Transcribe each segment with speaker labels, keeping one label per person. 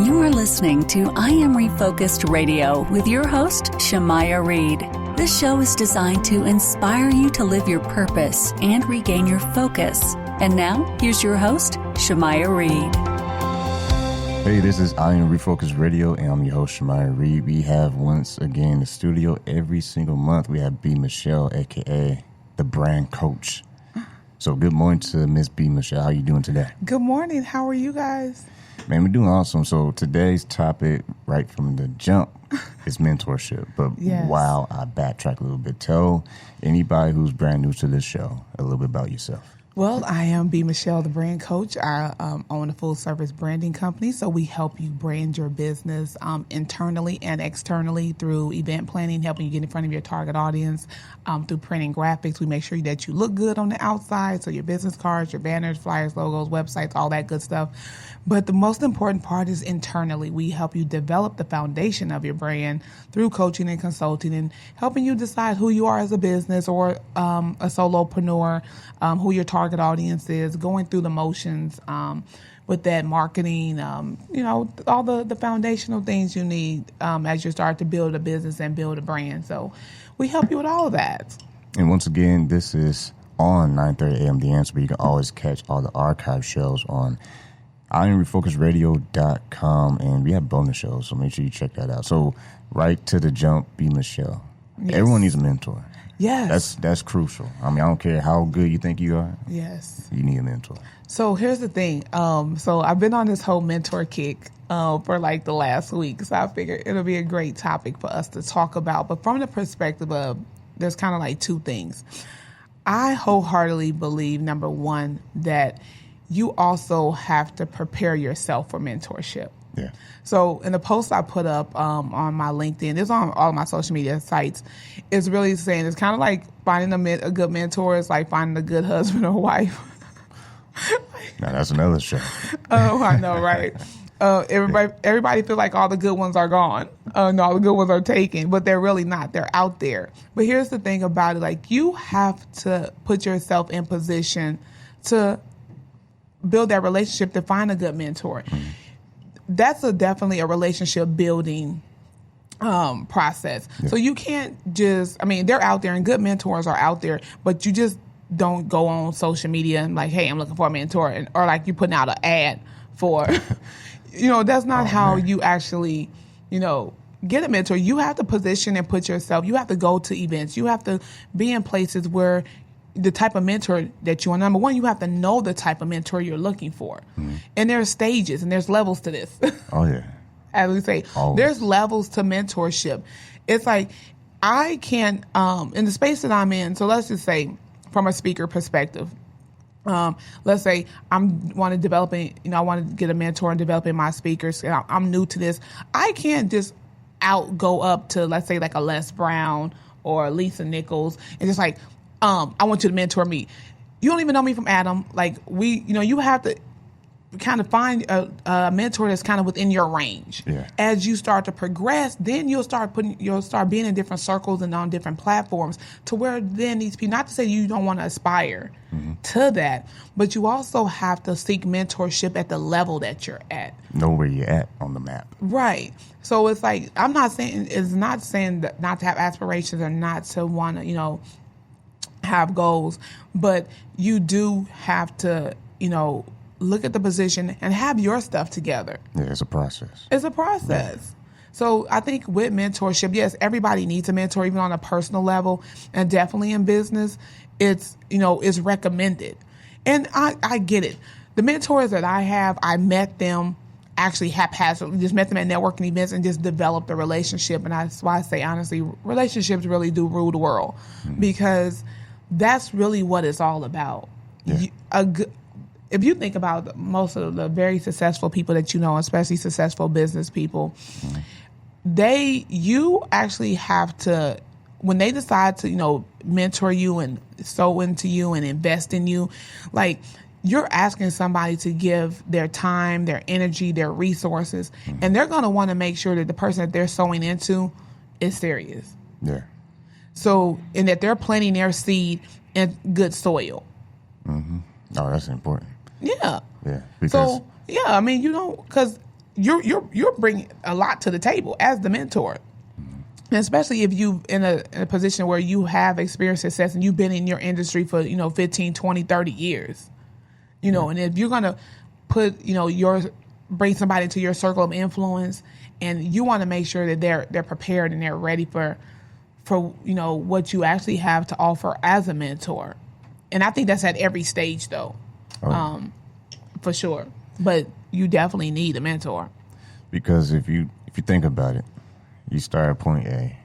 Speaker 1: You are listening to I Am Refocused Radio with your host, Shamaya Reed. This show is designed to inspire you to live your purpose and regain your focus. And now, here's your host, Shamaya Reed.
Speaker 2: Hey, this is I Am Refocused Radio, and I'm your host, Shamaya Reed. We have, once again, in the studio every single month, we have B Michele, a.k.a. the brand coach. So good morning to Miss B Michele. How you doing today?
Speaker 3: Good morning. How are you guys?
Speaker 2: Man, we're doing awesome. So today's topic, right from the jump, is mentorship. But
Speaker 3: Yes.
Speaker 2: while I backtrack a little bit, tell anybody who's brand new to this show a little bit about yourself.
Speaker 3: Well, I am B Michele, the brand coach. I own a full-service branding company, so we help you brand your business internally and externally through event planning, helping you get in front of your target audience, through printing graphics. We make sure that you look good on the outside, so your business cards, your banners, flyers, logos, websites, all that good stuff. But the most important part is internally. We help you develop the foundation of your brand through coaching and consulting and helping you decide who you are as a business or a solopreneur, who your target audience is, going through the motions with that marketing, all the foundational things you need as you start to build a business and build a brand. So we help you with all of that.
Speaker 2: And once again, this is on 9:30 a.m. The Answer, but you can always catch all the archive shows on IamRefocusRadio.com, and we have bonus shows, so make sure you check that out. So right to the jump, B Michele.
Speaker 3: Yes.
Speaker 2: Everyone needs a mentor.
Speaker 3: Yes.
Speaker 2: That's crucial. I mean, I don't care how good you think you are.
Speaker 3: Yes.
Speaker 2: You need a mentor.
Speaker 3: So here's the thing. So I've been on this whole mentor kick for like the last week. So I figured it'll be a great topic for us to talk about. But from the perspective of, there's kind of like two things. I wholeheartedly believe, number one, that you also have to prepare yourself for mentorship.
Speaker 2: Yeah.
Speaker 3: So in the post I put up on my LinkedIn, it's on all my social media sites, it's really saying it's kind of like finding a good mentor. It's like finding a good husband or wife.
Speaker 2: Now that's another show.
Speaker 3: Oh, I know, right? Everybody feels like all the good ones are gone. No, all the good ones are taken, but they're really not. They're out there. But here's the thing about it. Like, you have to put yourself in position to build that relationship, to find a good mentor. Mm-hmm. That's definitely a relationship building process. Yeah. So you can't just, they're out there and good mentors are out there, but you just don't go on social media and like, hey, I'm looking for a mentor, or like you putting out an ad for, that's not how you actually, get a mentor. You have to position and put yourself, you have to go to events. You have to be in places where the type of mentor that you want. Number one, you have to know the type of mentor you're looking for. Mm-hmm. And there's stages and there's levels to this.
Speaker 2: Oh, yeah.
Speaker 3: As we say, always. There's levels to mentorship. It's like, I can't, in the space that I'm in, so let's just say from a speaker perspective, let's say I want to get a mentor in developing my speakers. And I'm new to this. I can't just go up to, let's say, like a Les Brown or Lisa Nichols and just like, I want you to mentor me. You don't even know me from Adam. Like, you have to kind of find a mentor that's kind of within your range. Yeah. As you start to progress, then you'll start being in different circles and on different platforms to where then these people, not to say you don't want to aspire to that, but you also have to seek mentorship at the level that you're at.
Speaker 2: Know where you're at on the map.
Speaker 3: Right. So it's like, it's not saying that not to have aspirations or not to want to, have goals, but you do have to, look at the position and have your stuff together.
Speaker 2: Yeah, it's a process.
Speaker 3: It's a process. Yeah. So I think with mentorship, yes, everybody needs a mentor, even on a personal level, and definitely in business, it's recommended. And I get it. The mentors that I have, I met them actually haphazardly, just met them at networking events and just developed a relationship. And that's why I say, honestly, relationships really do rule the world, because that's really what it's all about. Yeah. If you think about most of the very successful people that you know, especially successful business people, you actually have to, when they decide to, mentor you and sow into you and invest in you, like, you're asking somebody to give their time, their energy, their resources, and they're going to want to make sure that the person that they're sowing into is serious.
Speaker 2: Yeah.
Speaker 3: So, and that they're planting their seed in good soil.
Speaker 2: Mm-hmm. Oh, that's important.
Speaker 3: Yeah.
Speaker 2: Yeah.
Speaker 3: Because, because you're bringing a lot to the table as the mentor. And especially if you in a position where you have experienced success and you've been in your industry for, 15, 20, 30 years, and if you're going to put, bring somebody into your circle of influence, and you want to make sure that they're prepared and they're ready for what you actually have to offer as a mentor. And I think that's at every stage though, for sure. But you definitely need a mentor.
Speaker 2: Because if you think about it, you start at point A,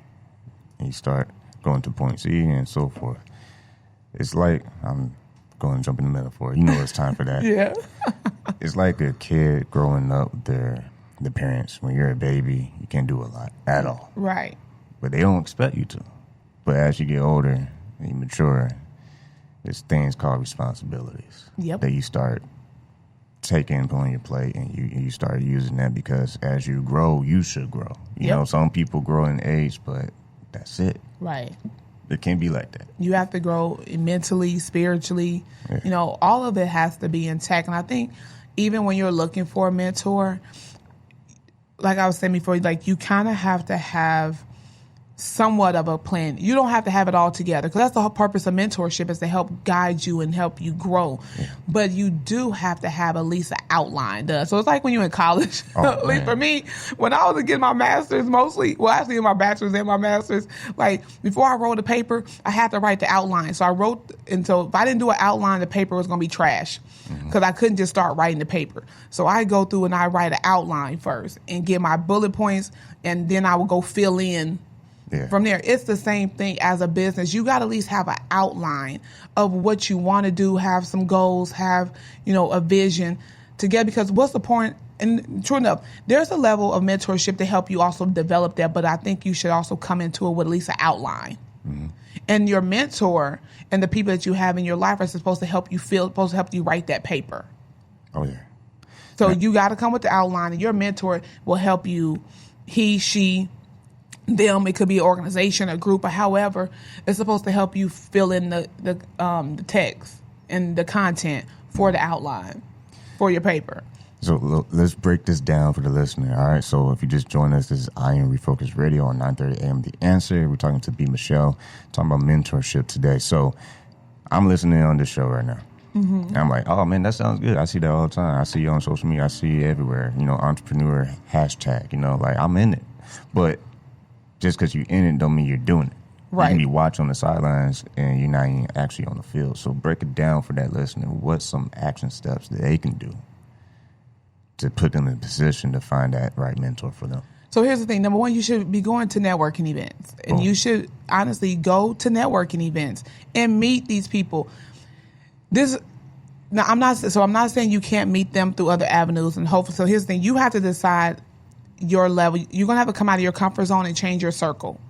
Speaker 2: and you start going to point C, and so forth. It's like, I'm going to jump in the metaphor. It's time for that.
Speaker 3: Yeah.
Speaker 2: It's like a kid growing up with their parents. When you're a baby, you can't do a lot at all.
Speaker 3: Right.
Speaker 2: But they don't expect you to. But as you get older and you mature, there's things called responsibilities that you start taking upon your plate, and you start using that, because as you grow, you should grow. You know, some people grow in age, but that's it.
Speaker 3: Right.
Speaker 2: It can't be like that.
Speaker 3: You have to grow mentally, spiritually. Yeah. All of it has to be intact. And I think even when you're looking for a mentor, like I was saying before, like you kind of have to have somewhat of a plan. You don't have to have it all together, because that's the whole purpose of mentorship, is to help guide you and help you grow. Yeah. But you do have to have at least an outline. So it's like when you're in college. At least for me, when I was getting my master's, actually in my bachelor's and my master's, like before I wrote a paper, I had to write the outline. So I wrote, and so if I didn't do an outline, the paper was going to be trash, because I couldn't just start writing the paper. So I go through and I write an outline first and get my bullet points, and then I will go fill in. Yeah. From there. It's the same thing as a business. You got to at least have an outline of what you want to do, have some goals, have, a vision together, because what's the point? And true enough, there's a level of mentorship to help you also develop that, but I think you should also come into it with at least an outline. Mm-hmm. And your mentor and the people that you have in your life are supposed to help you write that paper. Oh, yeah. So you got to come with the outline, and your mentor will help you, he, she, them. It could be an organization, a group, or however. It's supposed to help you fill in the text and the content for the outline for your paper.
Speaker 2: So let's break this down for the listener. All right. So if you just joined us, this is I Am Refocused Radio on 9:30 a.m. The Answer. We're talking to B Michele, talking about mentorship today. So I'm listening on this show right now. Mm-hmm. And I'm like, oh man, that sounds good. I see that all the time. I see you on social media. I see you everywhere. Entrepreneur hashtag. Like I'm in it, but just because you're in it don't mean you're doing it. Right. You can be watching on the sidelines and you're not even actually on the field. So break it down for that listener. What's some action steps that they can do to put them in a position to find that right mentor for them?
Speaker 3: So here's the thing. Number one, you should be going to networking events. And you should honestly go to networking events and meet these people. I'm not saying you can't meet them through other avenues and hopefully. So here's the thing. You have to decide your level. You're going to have to come out of your comfort zone and change your circle,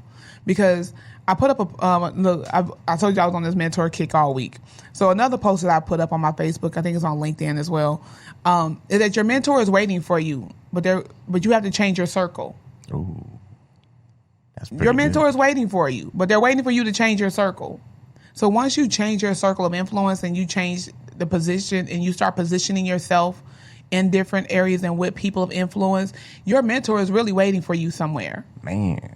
Speaker 3: because I put up I told you I was on this mentor kick all week. So another post that I put up on my Facebook, I think it's on LinkedIn as well, is that your mentor is waiting for you, but you have to change your circle. Ooh, that's pretty. Your mentor is waiting for you, but they're waiting for you to change your circle. So once you change your circle of influence and you change the position and you start positioning yourself in different areas and with people of influence, your mentor is really waiting for you somewhere. Man.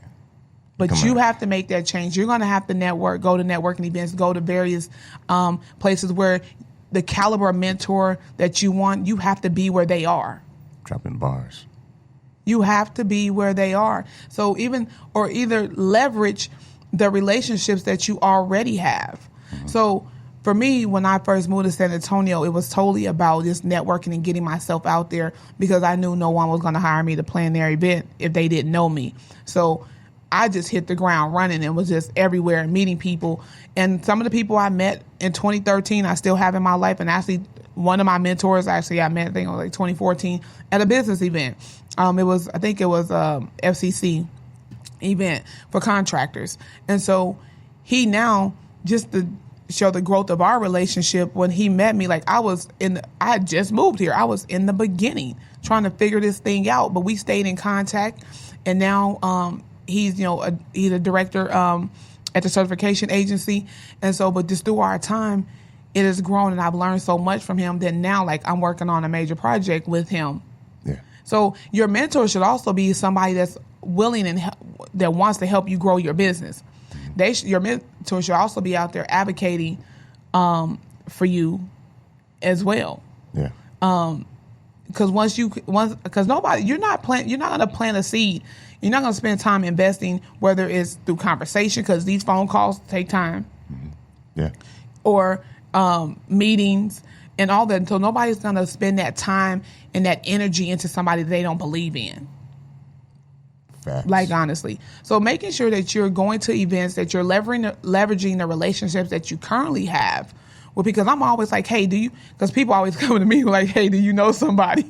Speaker 3: But you have to make that change. You're going to have to network, go to networking events, go to various places where the caliber of mentor that you want, you have to be where they are.
Speaker 2: Dropping bars.
Speaker 3: You have to be where they are. So either leverage the relationships that you already have. Mm-hmm. So for me, when I first moved to San Antonio, it was totally about just networking and getting myself out there, because I knew no one was going to hire me to plan their event if they didn't know me. So I just hit the ground running and was just everywhere and meeting people. And some of the people I met in 2013, I still have in my life. And actually, one of my mentors, I met, I think it was like 2014, at a business event. I think it was FCC event for contractors. And so he now, just to show the growth of our relationship, when he met me, like I had just moved here. I was in the beginning trying to figure this thing out, but we stayed in contact. And now he's a director at the certification agency. And so, but just through our time, it has grown, and I've learned so much from him that now, like, I'm working on a major project with him. Yeah. So your mentor should also be somebody that's willing and that wants to help you grow your business. Your mentor should also be out there advocating for you as well.
Speaker 2: Yeah.
Speaker 3: Because you're not going to plant a seed. You're not going to spend time investing, whether it's through conversation, because these phone calls take time.
Speaker 2: Mm-hmm. Yeah.
Speaker 3: Or meetings and all that. So nobody's going to spend that time and that energy into somebody they don't believe in.
Speaker 2: Facts.
Speaker 3: Like, honestly. So making sure that you're going to events, that you're leveraging the relationships that you currently have. Well, because I'm always like, hey, because people always come to me like, hey, do you know somebody?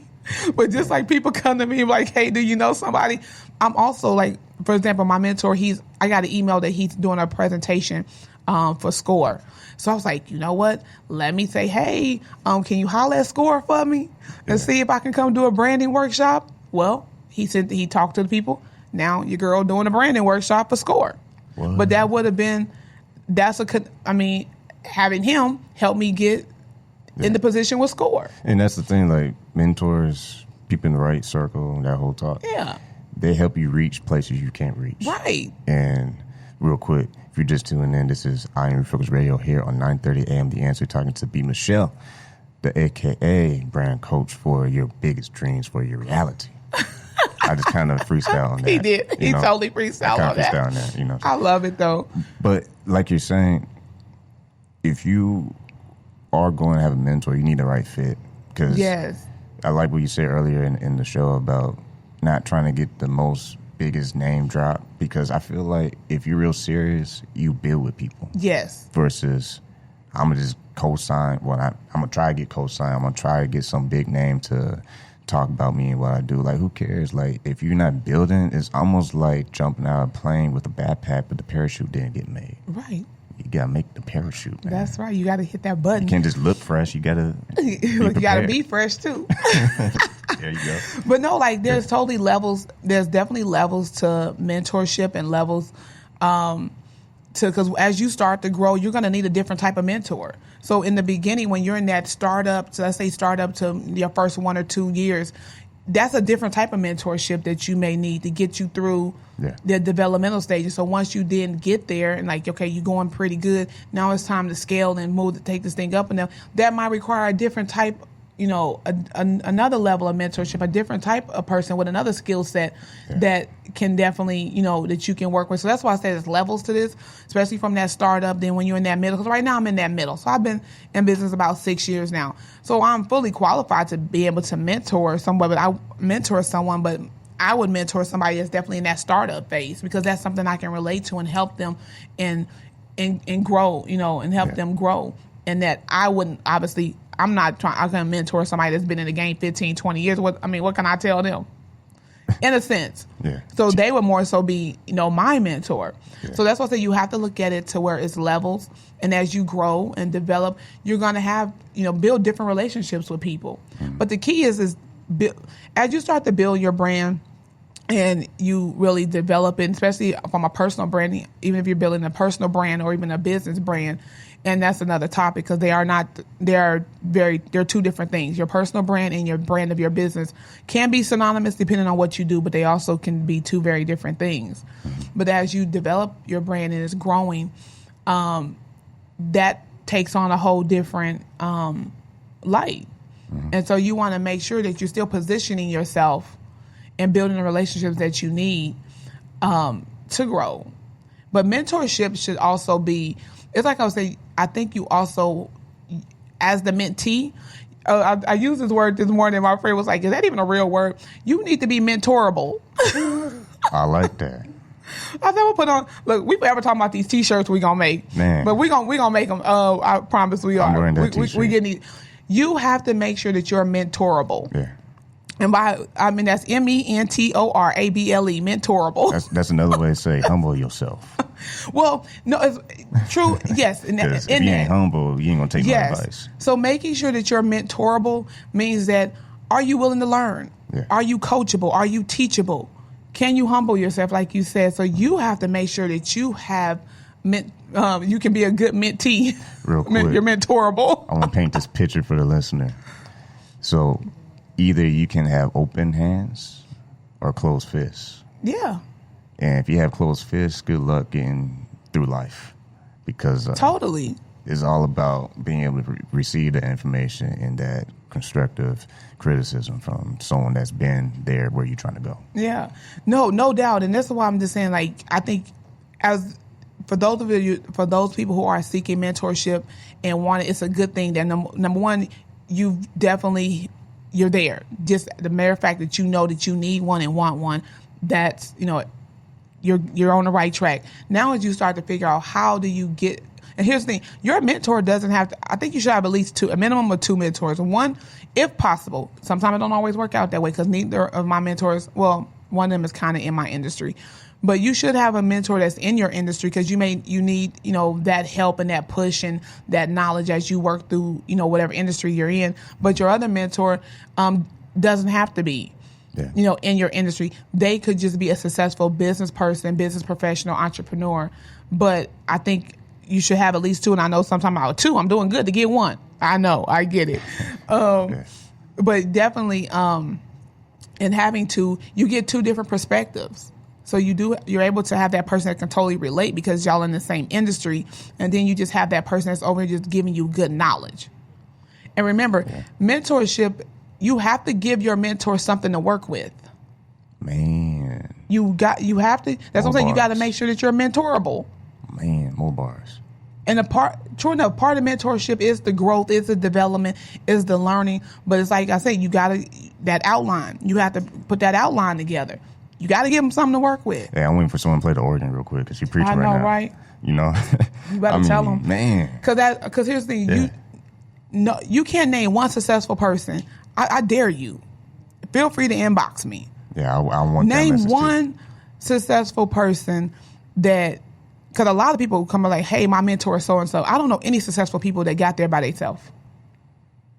Speaker 3: But just like people come to me like, hey, do you know somebody? I'm also like, for example, my mentor, I got an email that he's doing a presentation for SCORE. So I was like, you know what? Let me say, hey, can you holler at SCORE for me and see if I can come do a branding workshop? Well, he talked to the people. Now your girl doing a branding workshop for SCORE. What? But that would have been, having him help me get in the position with SCORE.
Speaker 2: And that's the thing, like mentors, people in the right circle, that whole talk.
Speaker 3: Yeah.
Speaker 2: They help you reach places you can't reach.
Speaker 3: Right.
Speaker 2: And real quick, if you're just tuning in, this is I Am Refocused Radio here on 9:30 a.m. The Answer, talking to B Michele, the AKA brand coach for your biggest dreams, for your reality. I just kind of freestyle on that.
Speaker 3: He did. He totally freestyle on that.
Speaker 2: Freestyle on that, you know.
Speaker 3: I love it though.
Speaker 2: But like you're saying, if you are going to have a mentor, you need the right fit. Because
Speaker 3: yes.
Speaker 2: I like what you said earlier in the show about not trying to get the most biggest name drop, because I feel like if you're real serious, you build with people.
Speaker 3: Yes.
Speaker 2: Versus I'm going to just co-sign. Well, I'm going to try to get co-sign. I'm going to try to get some big name to talk about me and what I do. Like, who cares? Like, if you're not building, it's almost like jumping out of a plane with a backpack, but the parachute didn't get made.
Speaker 3: Right.
Speaker 2: You got to make the parachute, man.
Speaker 3: That's right. You got to hit that button.
Speaker 2: You can't just look fresh. You got to
Speaker 3: you got to be fresh, too.
Speaker 2: There you go.
Speaker 3: But no, like, there's totally levels. There's definitely levels to mentorship and levels because as you start to grow, you're going to need a different type of mentor. So in the beginning, when you're in that startup, so let's say startup to your first 1 or 2 years, that's a different type of mentorship that you may need to get you through the developmental stages. So once you didn't get there and like, okay, you're going pretty good, now it's time to scale and move to take this thing up. And that might require a different type, another level of mentorship, a different type of person with another skill set that can definitely, that you can work with. So that's why I say there's levels to this, especially from that startup. Then when you're in that middle, because right now I'm in that middle. So I've been in business about 6 years now. So I'm fully qualified to be able to mentor someone, but I would mentor somebody that's definitely in that startup phase, because that's something I can relate to and help them and grow, and help them grow. And that I wouldn't, obviously, I'm going to mentor somebody that's been in the game 15, 20 years. What can I tell them? In a sense.
Speaker 2: Yeah.
Speaker 3: So they would more so be, my mentor. Yeah. So that's why I say you have to look at it to where it's levels. And as you grow and develop, you're going to have, build different relationships with people. Mm-hmm. But the key is as you start to build your brand and you really develop it, especially from a personal branding, even if you're building a personal brand or even a business brand, and that's another topic, because they're two different things. Your personal brand and your brand of your business can be synonymous depending on what you do, but they also can be two very different things. Mm-hmm. But as you develop your brand and it's growing, that takes on a whole different light. Mm-hmm. And so you want to make sure that you're still positioning yourself and building the relationships that you need to grow. But mentorship should also be, it's like I was saying, I think you also, as the mentee, I used this word this morning, and my friend was like, is that even a real word? You need to be mentorable.
Speaker 2: I like that.
Speaker 3: I thought we'll put on, look, we ever talking about these T-shirts we going to make.
Speaker 2: Man.
Speaker 3: But we gonna make them, I promise we are.
Speaker 2: I'm wearing that T-shirt.
Speaker 3: We getting, you have to make sure that you're mentorable.
Speaker 2: Yeah.
Speaker 3: And that's mentorable, mentorable.
Speaker 2: That's another way to say humble yourself.
Speaker 3: Well, no, it's true. Yes.
Speaker 2: If you ain't humble, you ain't going to take my advice.
Speaker 3: So making sure that you're mentorable means that, are you willing to learn? Yeah. Are you coachable? Are you teachable? Can you humble yourself, like you said? So you have to make sure that you have you can be a good mentee.
Speaker 2: Real quick.
Speaker 3: You're mentorable.
Speaker 2: I want to paint this picture for the listener. So either you can have open hands or closed fists.
Speaker 3: Yeah.
Speaker 2: And if you have closed fists, good luck getting through life, because
Speaker 3: Totally.
Speaker 2: it's all about being able to receive the information and that constructive criticism from someone that's been there where you're trying to go.
Speaker 3: Yeah. No doubt. And that's why I'm just saying, like, I think for those people who are seeking mentorship and want it, it's a good thing that number one, you're there. Just the mere fact that you know that you need one and want one, that's, you're on the right track. Now as you start to figure out how do you get, and here's the thing, your mentor doesn't have to, I think you should have at least a minimum of 2 mentors. One, if possible. Sometimes it don't always work out that way because neither of my mentors, well, one of them is kind of in my industry. But you should have a mentor that's in your industry because you need, that help and that push and that knowledge as you work through, whatever industry you're in. But your other mentor doesn't have to be, in your industry. They could just be a successful business person, business professional, entrepreneur. But I think you should have at least 2. And I know sometimes out of 2, I'm doing good to get 1. I know, I get it. But definitely in having 2, you get 2 different perspectives. So you're able to have that person that can totally relate because y'all in the same industry, and then you just have that person that's over here just giving you good knowledge. And remember, mentorship, you have to give your mentor something to work with.
Speaker 2: Man.
Speaker 3: You have to. That's what I'm saying. You got to make sure that you're mentorable.
Speaker 2: Man, more bars.
Speaker 3: And part of mentorship is the growth, is the development, is the learning. But it's like I said, that outline. You have to put that outline together. You got to give them something to work with.
Speaker 2: Yeah, I'm waiting for someone to play the organ real quick because she's preaching right now.
Speaker 3: I know, right? You better tell them.
Speaker 2: Man.
Speaker 3: Because here's the thing. You can't name one successful person. I dare you. Feel free to inbox me.
Speaker 2: Yeah, I want that
Speaker 3: name
Speaker 2: message
Speaker 3: one
Speaker 2: too.
Speaker 3: Successful person that, because a lot of people come like, hey, my mentor is so-and-so. I don't know any successful people that got there by themselves.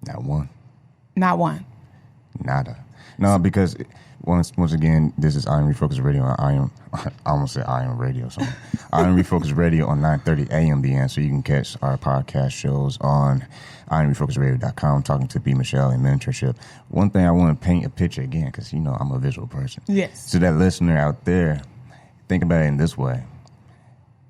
Speaker 2: Not one.
Speaker 3: Not one.
Speaker 2: Nada. No, because once again, this is I Am Refocused Radio. I almost said I Am Radio. So I Am Refocused Radio on 9:30 a.m. The Answer. You can catch our podcast shows on IamRefocusedRadio.com, talking to B Michele and Mentorship. One thing I want to paint a picture again, because I'm a visual person.
Speaker 3: Yes.
Speaker 2: So that listener out there, think about it in this way: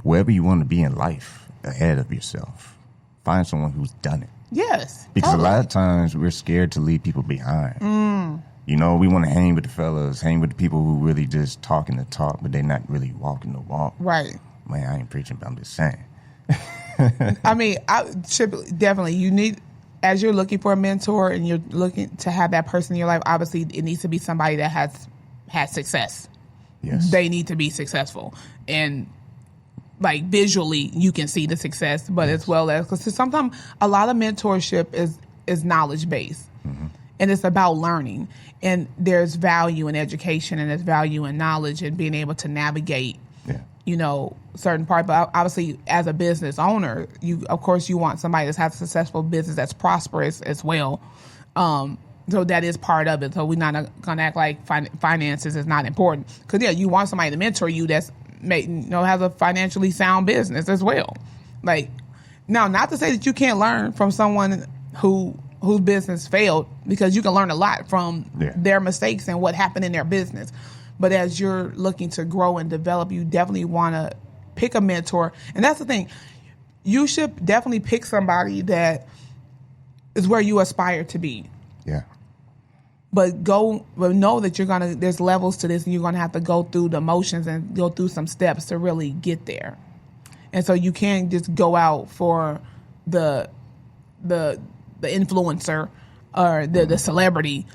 Speaker 2: wherever you want to be in life, ahead of yourself, find someone who's done it.
Speaker 3: Yes.
Speaker 2: Because
Speaker 3: totally.
Speaker 2: a lot of times we're scared to leave people behind. We want to hang with the fellas, hang with the people who really just talking the talk, but they're not really walking the walk.
Speaker 3: Right.
Speaker 2: Man, I ain't preaching, but I'm just saying.
Speaker 3: I mean, definitely, you need, as you're looking for a mentor and you're looking to have that person in your life, obviously it needs to be somebody that has had success.
Speaker 2: Yes.
Speaker 3: They need to be successful. And like visually, you can see the success, but as well as, because sometimes a lot of mentorship is knowledge based. Mm-hmm. And it's about learning. And there's value in education and there's value in knowledge and being able to navigate, certain part. But obviously, as a business owner, you want somebody that has a successful business that's prosperous as well. So that is part of it. So we're not going to act like finances is not important. Because, you want somebody to mentor you that's has a financially sound business as well. Like, now, not to say that you can't learn from someone whose business failed, because you can learn a lot from their mistakes and what happened in their business. But as you're looking to grow and develop, you definitely want to pick a mentor. And that's the thing. You should definitely pick somebody that is where you aspire to be.
Speaker 2: Yeah.
Speaker 3: But know that there's levels to this, and you're going to have to go through the motions and go through some steps to really get there. And so you can't just go out for the influencer or the celebrity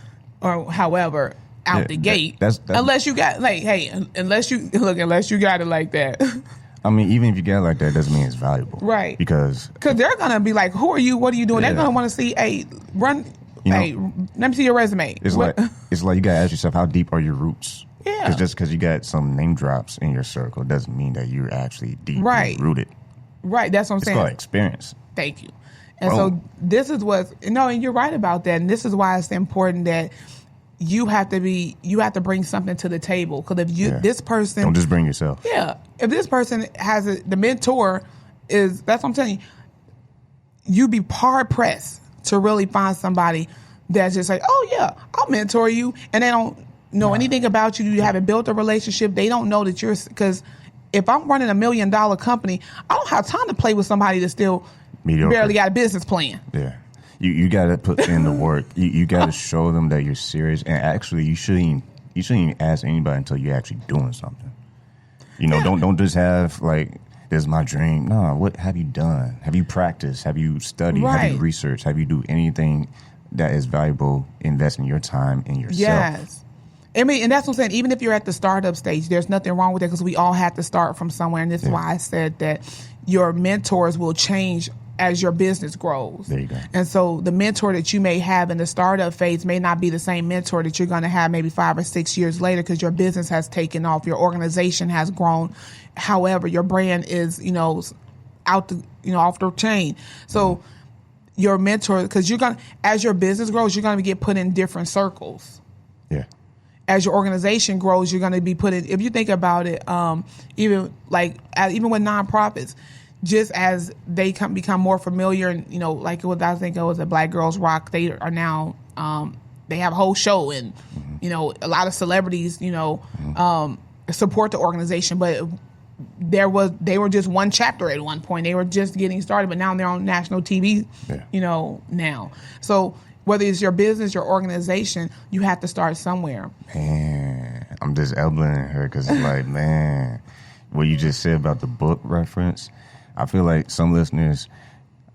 Speaker 3: or however out the gate. That's unless you got unless you got it like that.
Speaker 2: I mean, even if you get it like that, doesn't mean it's valuable.
Speaker 3: Right.
Speaker 2: Because
Speaker 3: they're going to be like, who are you? What are you doing? They're going to want to see, let me see your resume.
Speaker 2: It's like you got to ask yourself, how deep are your roots?
Speaker 3: Yeah.
Speaker 2: Because just because you got some name drops in your circle doesn't mean that you're actually deeply rooted.
Speaker 3: Right. That's what I'm saying.
Speaker 2: It's called experience.
Speaker 3: Thank you. And so this is and you're right about that. And this is why it's important that you have to bring something to the table. Because if this person,
Speaker 2: don't just bring yourself.
Speaker 3: Yeah. If this person has the mentor that's what I'm telling you, you'd be hard pressed to really find somebody that's just like, oh yeah, I'll mentor you, and they don't know anything about you. You haven't built a relationship. They don't know that because if I'm running $1 million company, I don't have time to play with somebody that's still
Speaker 2: mediocre.
Speaker 3: Barely got a business plan.
Speaker 2: Yeah. You got to put in the work. You got to show them that you're serious. And actually, you shouldn't even ask anybody until you're actually doing something. Don't just have like, this is my dream. No, what have you done? Have you practiced? Have you studied?
Speaker 3: Right.
Speaker 2: Have you researched? Have you do anything that is valuable, investing your time in yourself?
Speaker 3: Yes. I mean, and that's what I'm saying. Even if you're at the startup stage, there's nothing wrong with it because we all have to start from somewhere. And this is why I said that your mentors will change as your business grows.
Speaker 2: There you go.
Speaker 3: And so the mentor that you may have in the startup phase may not be the same mentor that you're going to have maybe 5 or 6 years later because your business has taken off, your organization has grown. However, your brand is, off the chain. So your mentor, because as your business grows, you're going to get put in different circles.
Speaker 2: Yeah.
Speaker 3: As your organization grows, you're going to be put in. If you think about it, even with nonprofits, just as they become more familiar, and like I think it was a Black Girls Rock, they are now they have a whole show, and a lot of celebrities support the organization, but they were just one chapter at one point. They were just getting started, but now they're on national TV. Yeah. Now, so whether it's your business, your organization, you have to start somewhere.
Speaker 2: Man, I'm just elbowing her because it's like, man, what you just said about the book reference. I feel like some listeners,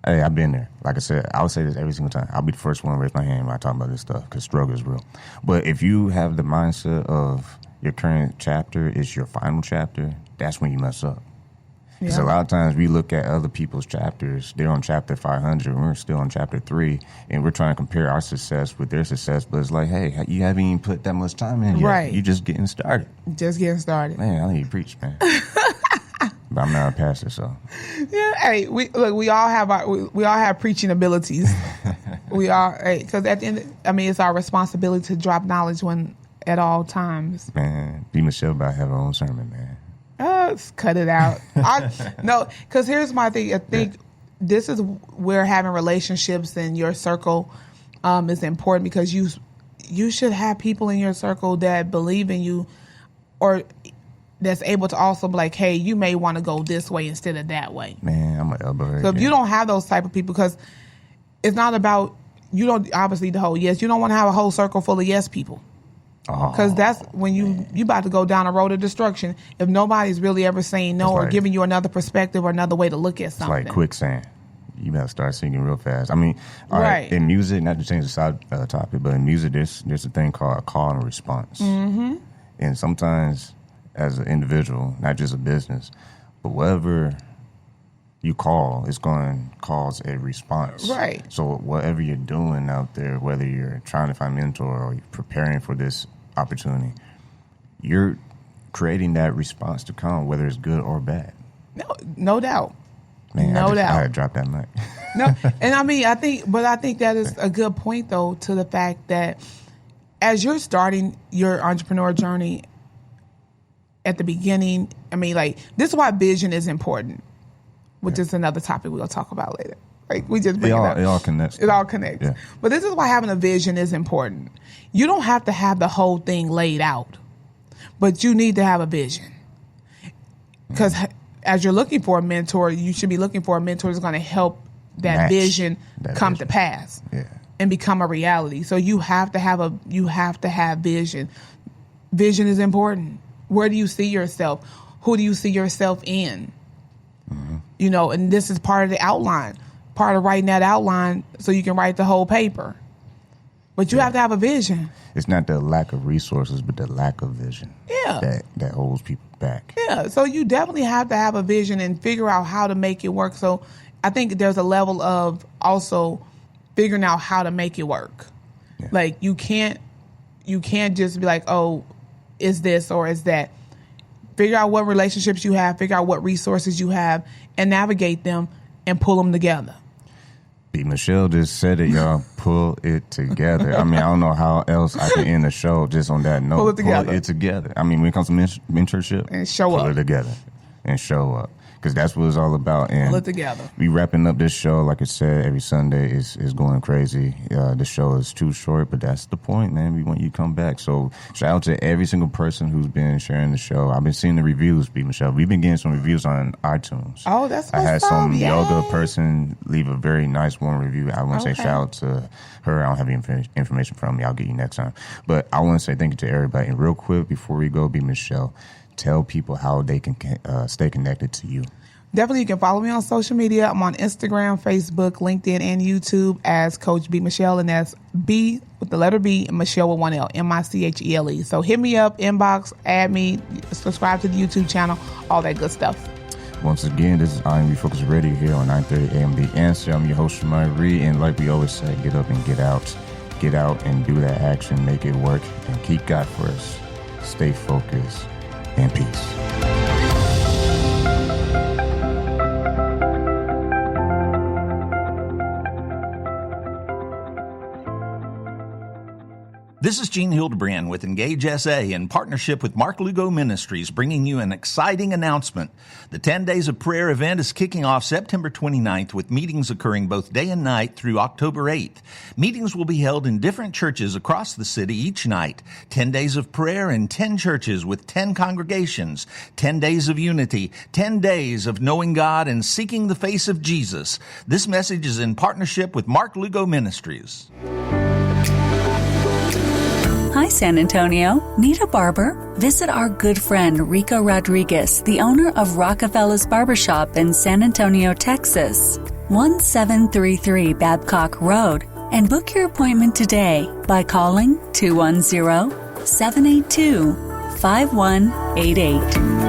Speaker 2: hey, I've been there. Like I said, I'll say this every single time. I'll be the first one to raise my hand when I talk about this stuff because struggle is real. But if you have the mindset of your current chapter is your final chapter, that's when you mess up. Because a lot of times we look at other people's chapters, they're on chapter 500, and we're still on chapter 3, and we're trying to compare our success with their success, but it's like, hey, you haven't even put that much time in yet.
Speaker 3: Right.
Speaker 2: You're just getting started.
Speaker 3: Just getting started.
Speaker 2: Man, I need to preach, man. But I'm not a pastor, so.
Speaker 3: Yeah, hey, we all have preaching abilities. We all, because at the end, it's our responsibility to drop knowledge at all times.
Speaker 2: Man, B Michele about to have her own sermon, man.
Speaker 3: Cut it out. No, because here's my thing. I think this is where having relationships in your circle is important because you should have people in your circle that believe in you or that's able to also be like, hey, you may want to go this way instead of that way. Man, I'm an elbow. So if you don't have those type of people, because it's not about, you don't, obviously the whole yes, you don't want to have a whole circle full of yes people. Because that's when you about to go down a road of destruction if nobody's really ever saying no or giving you another perspective or another way to look at something.
Speaker 2: It's like quicksand. You better start singing real fast. I mean, in music, not to change the side topic, but in music, there's a thing called a call and response. Mm-hmm. And sometimes as an individual, not just a business, but whatever you call, it's going to cause a response.
Speaker 3: Right.
Speaker 2: So whatever you're doing out there, whether you're trying to find a mentor or you're preparing for this opportunity, you're creating that response to come, whether it's good or bad.
Speaker 3: No doubt.
Speaker 2: Man, I had to drop that mic.
Speaker 3: No, and I think that is a good point, though, to the fact that as you're starting your entrepreneur journey at the beginning, this is why vision is important. Which is another topic we'll talk about later. We just bring it up.
Speaker 2: It all connects.
Speaker 3: It all connects. Yeah. But this is why having a vision is important. You don't have to have the whole thing laid out, but you need to have a vision. Because as you're looking for a mentor, you should be looking for a mentor that's going to help that vision come to pass and become a reality. So you have to have vision. Vision is important. Where do you see yourself? Who do you see yourself in? Mm-hmm. And this is part of the outline, part of writing that outline so you can write the whole paper. But you have to have a vision. It's
Speaker 2: not the lack of resources, but the lack of vision.
Speaker 3: Yeah.
Speaker 2: That holds people back.
Speaker 3: Yeah. So you definitely have to have a vision and figure out how to make it work. So I think there's a level of also figuring out how to make it work. Yeah. Like you can't just be like, oh, is this or is that? Figure out what relationships you have, figure out what resources you have, and navigate them and pull them together.
Speaker 2: B Michele just said it, y'all. Pull it together. I don't know how else I can end the show just on that note. Pull it together. When it comes to mentorship,
Speaker 3: and pull
Speaker 2: it together and show up. because that's what it's all about. And
Speaker 3: pull it together.
Speaker 2: We wrapping up this show, like I said, every Sunday is going crazy. The show is too short, but that's the point, man. We want you to come back. So shout out to every single person who's been sharing the show. I've been seeing the reviews, B Michele. We've been getting some reviews on iTunes.
Speaker 3: Oh, that's what's
Speaker 2: I had some
Speaker 3: up.
Speaker 2: yoga person leave a very nice warm review. I want to say shout out to her. I don't have any information from me. I'll get you next time. But I want to say thank you to everybody. And real quick, before we go, B Michele, tell people how they can stay connected to you.
Speaker 3: Definitely, you can follow me on social media. I'm on Instagram, Facebook, LinkedIn, and YouTube as Coach B Michele, and that's B with the letter B and Michele with one L, Michele. So hit me up, inbox, add me, subscribe to the YouTube channel, all that good stuff.
Speaker 2: Once again, this is I Am Refocused Radio here on 9:30 a.m. The Answer. I'm your host, Shemai Reed, and like we always say, get up and get out. Get out and do that action, make it work, and keep God first. Stay focused, and peace.
Speaker 4: This is Gene Hildebrand with Engage SA in partnership with Mark Lugo Ministries, bringing you an exciting announcement. The 10 Days of Prayer event is kicking off September 29th with meetings occurring both day and night through October 8th. Meetings will be held in different churches across the city each night. 10 days of prayer in 10 churches with 10 congregations. 10 days of unity. 10 days of knowing God and seeking the face of Jesus. This message is in partnership with Mark Lugo Ministries.
Speaker 1: Hi, San Antonio. Need a barber? Visit our good friend Rico Rodriguez, the owner of Rockefeller's Barbershop in San Antonio, Texas, 1733 Babcock Road, and book your appointment today by calling 210-782-5188.